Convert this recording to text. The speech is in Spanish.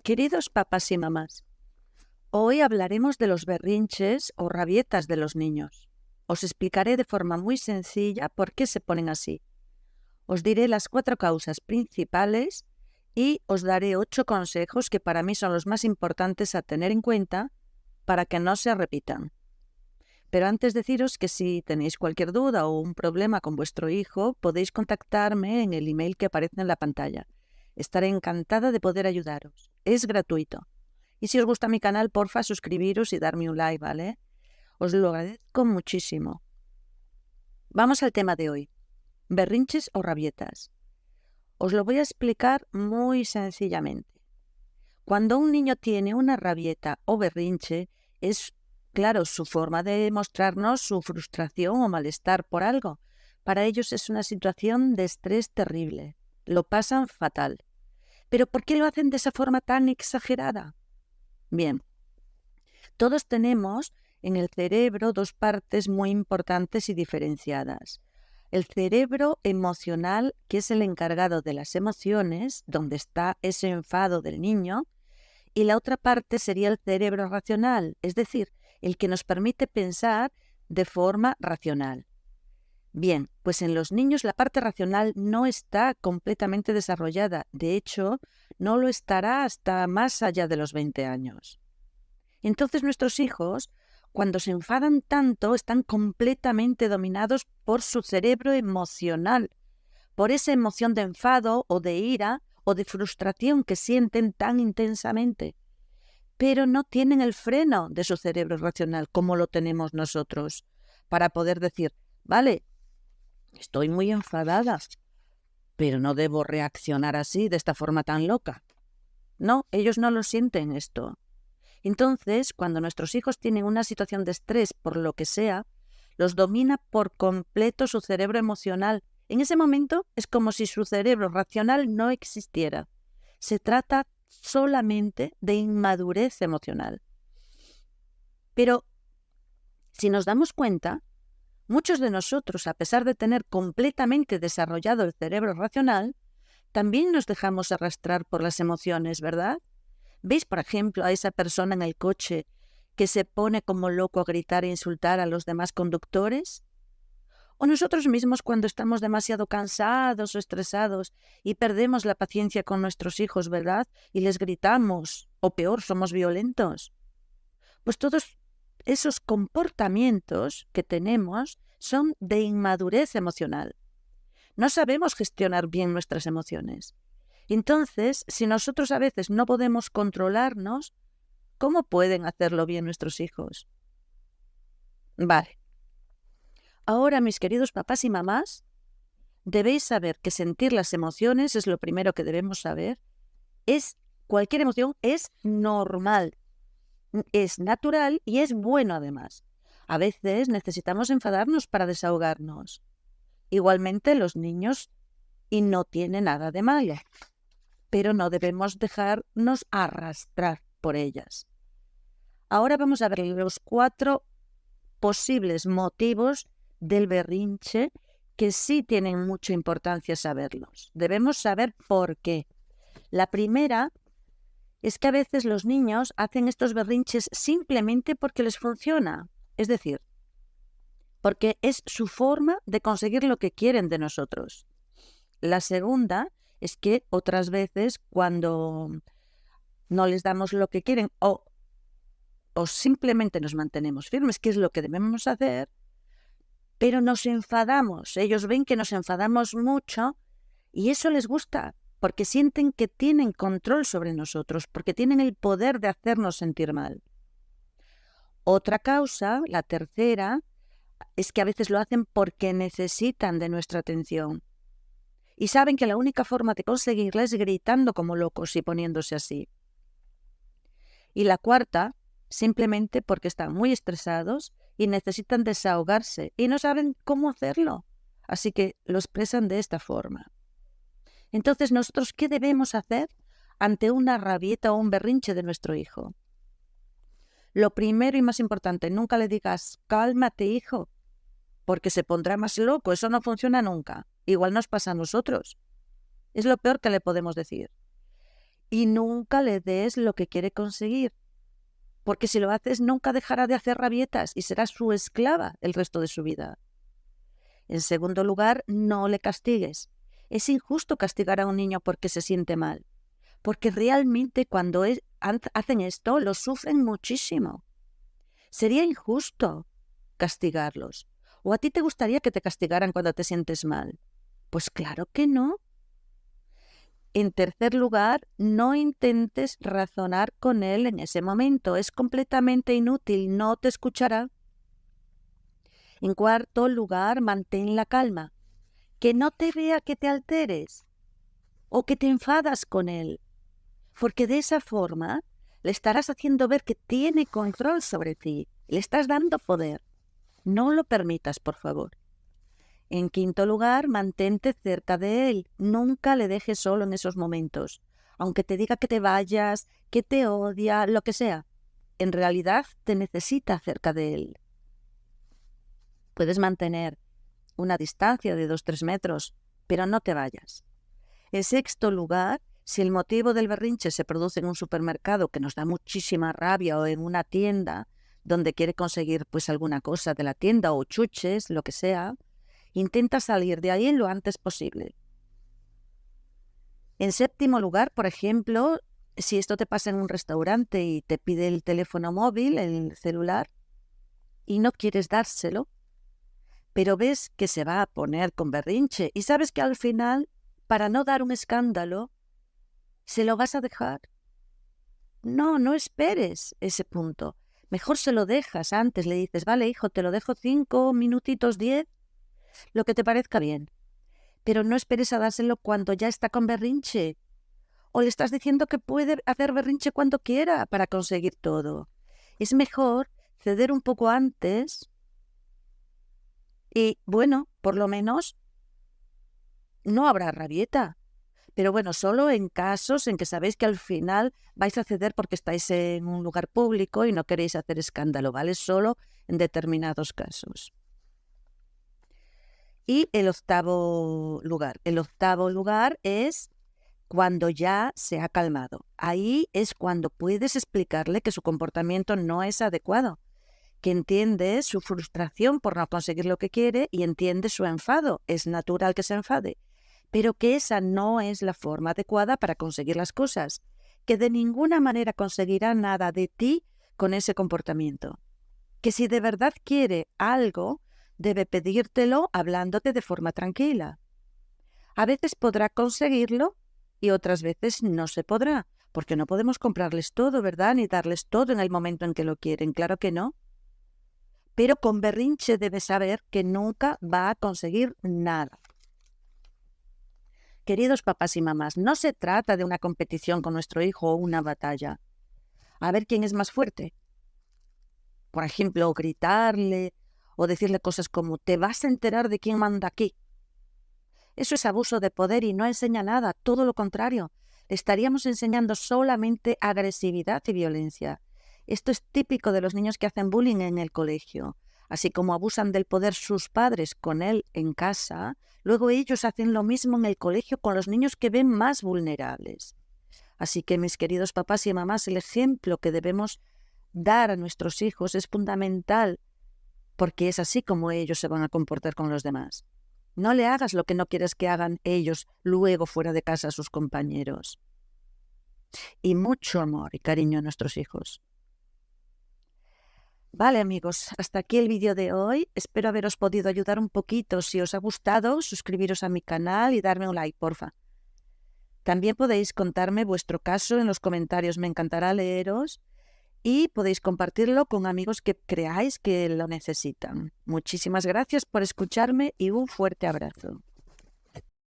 Queridos papás y mamás, hoy hablaremos de los berrinches o rabietas de los niños. Os explicaré de forma muy sencilla por qué se ponen así. Os diré las 4 causas principales y os daré 8 consejos que para mí son los más importantes a tener en cuenta para que no se repitan. Pero antes deciros que si tenéis cualquier duda o un problema con vuestro hijo, podéis contactarme en el email que aparece en la pantalla. Estaré encantada de poder ayudaros. Es gratuito. Y si os gusta mi canal, porfa, suscribiros y darme un like, ¿vale? Os lo agradezco muchísimo. Vamos al tema de hoy. Berrinches o rabietas. Os lo voy a explicar muy sencillamente. Cuando un niño tiene una rabieta o berrinche, es, claro, su forma de mostrarnos su frustración o malestar por algo. Para ellos es una situación de estrés terrible. Lo pasan fatal. ¿Pero por qué lo hacen de esa forma tan exagerada? Bien, todos tenemos en el cerebro 2 partes muy importantes y diferenciadas. El cerebro emocional, que es el encargado de las emociones, donde está ese enfado del niño, y la otra parte sería el cerebro racional, es decir, el que nos permite pensar de forma racional. Bien, pues en los niños la parte racional no está completamente desarrollada. De hecho, no lo estará hasta más allá de los 20 años. Entonces nuestros hijos, cuando se enfadan tanto, están completamente dominados por su cerebro emocional, por esa emoción de enfado o de ira o de frustración que sienten tan intensamente. Pero no tienen el freno de su cerebro racional como lo tenemos nosotros, para poder decir, vale, estoy muy enfadada, pero no debo reaccionar así, de esta forma tan loca. No, ellos no lo sienten esto. Entonces, cuando nuestros hijos tienen una situación de estrés por lo que sea, los domina por completo su cerebro emocional. En ese momento es como si su cerebro racional no existiera. Se trata solamente de inmadurez emocional. Pero, si nos damos cuenta, muchos de nosotros, a pesar de tener completamente desarrollado el cerebro racional, también nos dejamos arrastrar por las emociones, ¿verdad? ¿Veis, por ejemplo, a esa persona en el coche que se pone como loco a gritar e insultar a los demás conductores? O nosotros mismos cuando estamos demasiado cansados o estresados y perdemos la paciencia con nuestros hijos, ¿verdad? Y les gritamos, o peor, somos violentos. Pues todos esos comportamientos que tenemos son de inmadurez emocional. No sabemos gestionar bien nuestras emociones. Entonces, si nosotros a veces no podemos controlarnos, ¿cómo pueden hacerlo bien nuestros hijos? Vale. Ahora, mis queridos papás y mamás, debéis saber que sentir las emociones es lo primero que debemos saber. Cualquier emoción es normal, es natural y es bueno además. A veces necesitamos enfadarnos para desahogarnos. Igualmente los niños, y no tiene nada de malo, pero no debemos dejarnos arrastrar por ellas. Ahora vamos a ver los 4 posibles motivos del berrinche que sí tienen mucha importancia saberlos. Debemos saber por qué. La primera es que a veces los niños hacen estos berrinches simplemente porque les funciona. Es decir, porque es su forma de conseguir lo que quieren de nosotros. La segunda es que otras veces cuando no les damos lo que quieren o simplemente nos mantenemos firmes, que es lo que debemos hacer, pero nos enfadamos. Ellos ven que nos enfadamos mucho y eso les gusta porque sienten que tienen control sobre nosotros, porque tienen el poder de hacernos sentir mal. Otra causa, la tercera, es que a veces lo hacen porque necesitan de nuestra atención. Y saben que la única forma de conseguirla es gritando como locos y poniéndose así. Y la cuarta, simplemente porque están muy estresados y necesitan desahogarse y no saben cómo hacerlo. Así que lo expresan de esta forma. Entonces, ¿nosotros qué debemos hacer ante una rabieta o un berrinche de nuestro hijo? Lo primero y más importante, nunca le digas, cálmate, hijo, porque se pondrá más loco. Eso no funciona nunca. Igual nos pasa a nosotros. Es lo peor que le podemos decir. y nunca le des lo que quiere conseguir, porque si lo haces nunca dejará de hacer rabietas y será su esclava el resto de su vida. En segundo lugar, no le castigues. Es injusto castigar a un niño porque se siente mal, porque realmente cuando hacen esto lo sufren muchísimo. Sería injusto castigarlos. ¿O a ti te gustaría que te castigaran cuando te sientes mal? Pues claro que no. En tercer lugar, no intentes razonar con él en ese momento. Es completamente inútil, no te escuchará. En cuarto lugar, mantén la calma. Que no te vea que te alteres o que te enfadas con él, porque de esa forma le estarás haciendo ver que tiene control sobre ti, le estás dando poder. No lo permitas, por favor. En quinto lugar, mantente cerca de él. Nunca le dejes solo en esos momentos. Aunque te diga que te vayas, que te odia, lo que sea. En realidad te necesita cerca de él. Puedes mantener una distancia de 2-3 metros, pero no te vayas. En sexto lugar, si el motivo del berrinche se produce en un supermercado que nos da muchísima rabia o en una tienda donde quiere conseguir pues alguna cosa de la tienda o chuches, lo que sea, intenta salir de ahí lo antes posible. En séptimo lugar, por ejemplo, si esto te pasa en un restaurante y te pide el teléfono móvil, el celular, y no quieres dárselo, pero ves que se va a poner con berrinche y sabes que al final, para no dar un escándalo, se lo vas a dejar. No esperes ese punto. Mejor se lo dejas antes, le dices, vale, hijo, te lo dejo 5 minutitos, 10, lo que te parezca bien. Pero no esperes a dárselo cuando ya está con berrinche. O le estás diciendo que puede hacer berrinche cuando quiera para conseguir todo. Es mejor ceder un poco antes y, bueno, por lo menos no habrá rabieta. Pero bueno, solo en casos en que sabéis que al final vais a ceder porque estáis en un lugar público y no queréis hacer escándalo, ¿vale? Solo en determinados casos. Y el octavo lugar. El octavo lugar es cuando ya se ha calmado. Ahí es cuando puedes explicarle que su comportamiento no es adecuado, que entiende su frustración por no conseguir lo que quiere y entiende su enfado. Es natural que se enfade, pero que esa no es la forma adecuada para conseguir las cosas, que de ninguna manera conseguirá nada de ti con ese comportamiento. Que si de verdad quiere algo, debe pedírtelo hablándote de forma tranquila. A veces podrá conseguirlo y otras veces no se podrá, porque no podemos comprarles todo, ¿verdad? Ni darles todo en el momento en que lo quieren, claro que no. Pero con berrinche debe saber que nunca va a conseguir nada. Queridos papás y mamás, no se trata de una competición con nuestro hijo o una batalla. A ver quién es más fuerte. Por ejemplo, gritarle o decirle cosas como «te vas a enterar de quién manda aquí». Eso es abuso de poder y no enseña nada, todo lo contrario. Le estaríamos enseñando solamente agresividad y violencia. Esto es típico de los niños que hacen bullying en el colegio. Así como abusan del poder sus padres con él en casa, luego ellos hacen lo mismo en el colegio con los niños que ven más vulnerables. Así que, mis queridos papás y mamás, el ejemplo que debemos dar a nuestros hijos es fundamental, porque es así como ellos se van a comportar con los demás. No le hagas lo que no quieres que hagan ellos luego fuera de casa a sus compañeros. Y mucho amor y cariño a nuestros hijos. Vale, amigos, hasta aquí el vídeo de hoy. Espero haberos podido ayudar un poquito. Si os ha gustado, suscribiros a mi canal y darme un like, porfa. También podéis contarme vuestro caso en los comentarios, me encantará leeros. Y podéis compartirlo con amigos que creáis que lo necesitan. Muchísimas gracias por escucharme y un fuerte abrazo.